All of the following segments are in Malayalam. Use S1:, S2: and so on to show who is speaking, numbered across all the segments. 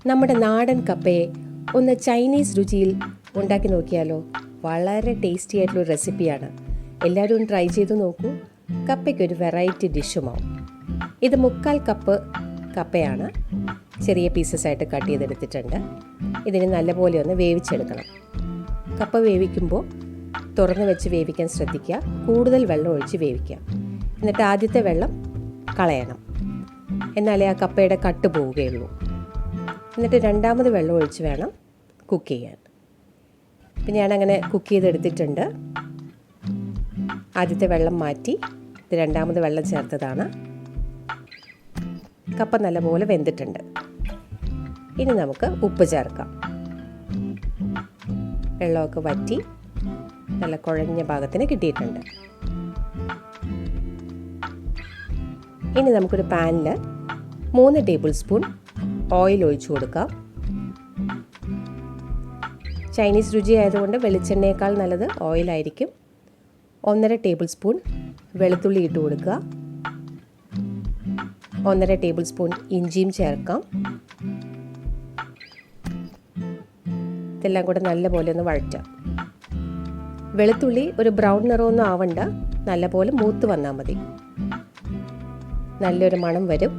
S1: നമ്മുടെ നാടൻ കപ്പയെ ഒന്ന് ചൈനീസ് രുചിയിൽ ഉണ്ടാക്കി നോക്കിയാലോ? വളരെ ടേസ്റ്റി ആയിട്ടുള്ളൊരു റെസിപ്പിയാണ്. എല്ലാവരും ഒന്ന് ട്രൈ ചെയ്ത് നോക്കൂ. കപ്പയ്ക്കൊരു വെറൈറ്റി ഡിഷുമാവും. ഇത് 3/4 കപ്പ് കപ്പയാണ്. ചെറിയ പീസസ് ആയിട്ട് കട്ട് ചെയ്തെടുത്തിട്ടുണ്ട്. ഇതിന് നല്ലപോലെ ഒന്ന് വേവിച്ചെടുക്കണം. കപ്പ വേവിക്കുമ്പോൾ തുറന്ന് വെച്ച് വേവിക്കാൻ ശ്രദ്ധിക്കുക. കൂടുതൽ വെള്ളം ഒഴിച്ച് വേവിക്കുക. എന്നിട്ട് ആദ്യത്തെ വെള്ളം കളയണം. എന്നാലേ ആ കപ്പയുടെ കട്ട് പോവുകയുള്ളൂ. എന്നിട്ട് രണ്ടാമത് വെള്ളം ഒഴിച്ച് വേണം കുക്ക് ചെയ്യാൻ. അപ്പം ഞാനങ്ങനെ കുക്ക് ചെയ്തെടുത്തിട്ടുണ്ട്. ആദ്യത്തെ വെള്ളം മാറ്റി ഇത് രണ്ടാമത് വെള്ളം ചേർത്തതാണ്. കപ്പ നല്ലപോലെ വെന്തിട്ടുണ്ട്. ഇനി നമുക്ക് ഉപ്പ് ചേർക്കാം. വെള്ളമൊക്കെ വറ്റി നല്ല കുഴഞ്ഞ ഭാഗത്തിന് കിട്ടിയിട്ടുണ്ട്. ഇനി നമുക്കൊരു പാനിൽ 3 ടേബിൾ സ്പൂൺ ഓയിൽ ഒഴിച്ചു കൊടുക്കാം. ചൈനീസ് രുചി ആയതുകൊണ്ട് വെളിച്ചെണ്ണയേക്കാൾ നല്ലത് ഓയിലായിരിക്കും. 1.5 ടേബിൾ സ്പൂൺ വെളുത്തുള്ളി ഇട്ട് കൊടുക്കുക. 1.5 ടേബിൾ സ്പൂൺ ഇഞ്ചിയും ചേർക്കാം. ഇതെല്ലാം കൂടെ നല്ലപോലെ ഒന്ന് വഴറ്റാം. വെളുത്തുള്ളി ഒരു ബ്രൗൺ നിറമൊന്നും ആവണ്ട, നല്ലപോലെ മൂത്ത് വന്നാൽ മതി. നല്ലൊരു മണം വരും.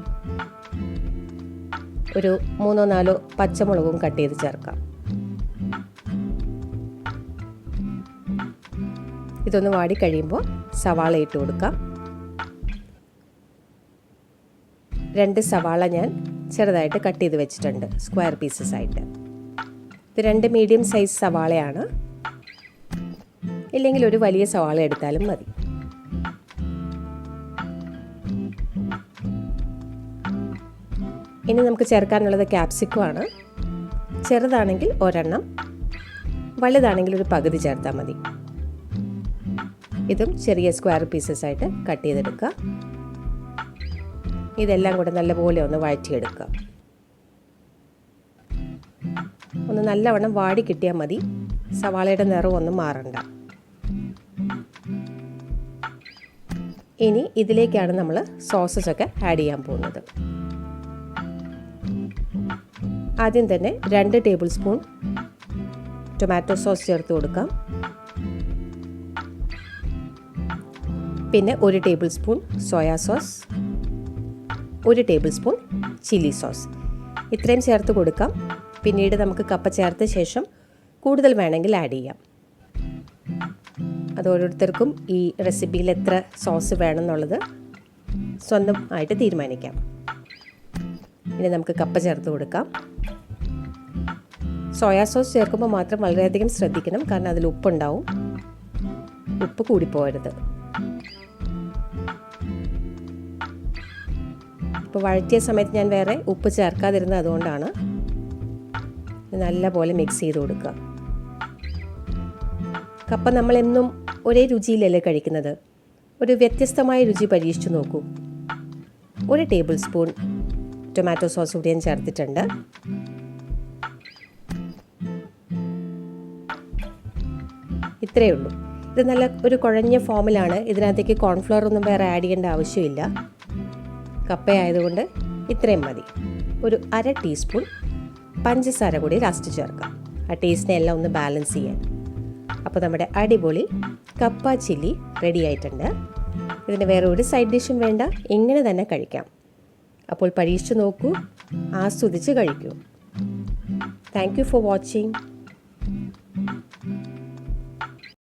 S1: ഒരു 3-4 പച്ചമുളകും കട്ട് ചെയ്ത് ചേർക്കാം. ഇതൊന്ന് വാടി കഴിയുമ്പോൾ സവാള ഇട്ട് കൊടുക്കാം. 2 സവാള ഞാൻ ചെറുതായിട്ട് കട്ട് ചെയ്ത് വെച്ചിട്ടുണ്ട്, സ്ക്വയർ പീസസ് ആയിട്ട്. ഇത് 2 മീഡിയം സൈസ് സവാളയാണ്. ഇല്ലെങ്കിൽ ഒരു വലിയ സവാള എടുത്താലും മതി. ഇനി നമുക്ക് ചേർക്കാനുള്ളത് ക്യാപ്സിക്കമാണ്. ചെറുതാണെങ്കിൽ ഒരെണ്ണം, വലുതാണെങ്കിൽ ഒരു പകുതി ചേർത്താൽ മതി. ഇതും ചെറിയ സ്ക്വയർ പീസസ് ആയിട്ട് കട്ട് ചെയ്തെടുക്കുക. ഇതെല്ലാം കൂടെ നല്ലപോലെ ഒന്ന് വഴറ്റിയെടുക്കുക. ഒന്ന് നല്ലവണ്ണം വാടി കിട്ടിയാൽ മതി. സവാളയുടെ നിറം ഒന്നും മാറണ്ട. ഇനി ഇതിലേക്കാണ് നമ്മൾ സോസസ് ഒക്കെ ആഡ് ചെയ്യാൻ പോകുന്നത്. ആദ്യം തന്നെ 2 ടേബിൾ സ്പൂൺ ടൊമാറ്റോ സോസ് ചേർത്ത് കൊടുക്കാം. പിന്നെ 1 table spoon soya sauce, 1 table spoon chilli sauce. ഇത്രയും ചേർത്ത് കൊടുക്കാം. പിന്നീട് നമുക്ക് കപ്പ ചേർത്ത ശേഷം കൂടുതൽ വേണമെങ്കിൽ ആഡ് ചെയ്യാം. അത് ഓരോരുത്തർക്കും ഈ റെസിപ്പിയിൽ എത്ര സോസ് വേണമെന്നുള്ളത് സ്വന്തമായിട്ട് തീരുമാനിക്കാം. ഇനി നമുക്ക് കപ്പ ചേർത്ത് കൊടുക്കാം. സോയാ സോസ് ചേർക്കുമ്പോൾ മാത്രം വളരെയധികം ശ്രദ്ധിക്കണം, കാരണം അതിൽ ഉപ്പുണ്ടാവും. ഉപ്പ് കൂടിപ്പോകരുത്. ഇപ്പോൾ വഴറ്റിയ സമയത്ത് ഞാൻ വേറെ ഉപ്പ് ചേർക്കാതിരുന്നത് അതുകൊണ്ടാണ്. നല്ലപോലെ മിക്സ് ചെയ്ത് കൊടുക്കുക. കപ്പ നമ്മളെന്നും ഒരേ രുചിയിലല്ലേ കഴിക്കുന്നത്. ഒരു വ്യത്യസ്തമായ രുചി പരീക്ഷിച്ച് നോക്കൂ. 1 ടേബിൾ സ്പൂൺ ടൊമാറ്റോ സോസ് കൂടി ഞാൻ ചേർത്തിട്ടുണ്ട്. ഇത്രയേ ഉള്ളൂ. ഇത് നല്ല ഒരു കുഴഞ്ഞ ഫോമിലാണ്. ഇതിനകത്തേക്ക് കോൺഫ്ലവർ ഒന്നും വേറെ ആഡ് ചെയ്യേണ്ട ആവശ്യമില്ല. കപ്പയായതുകൊണ്ട് ഇത്രയും മതി. ഒരു 1/2 ടീസ്പൂൺ പഞ്ചസാര കൂടി ലാസ്റ്റ് ചേർക്കാം, ആ ടേസ്റ്റിനെ എല്ലാം ഒന്ന് ബാലൻസ് ചെയ്യാൻ. അപ്പോൾ നമ്മുടെ അടിപൊളി കപ്പ ചില്ലി റെഡി ആയിട്ടുണ്ട്. ഇതിന് വേറെ ഒരു സൈഡ് ഡിഷും വേണ്ട, ഇങ്ങനെ തന്നെ കഴിക്കാം. അപ്പോൾ പരീക്ഷിച്ച് നോക്കൂ, ആസ്വദിച്ച് കഴിക്കൂ. Thank you for watching.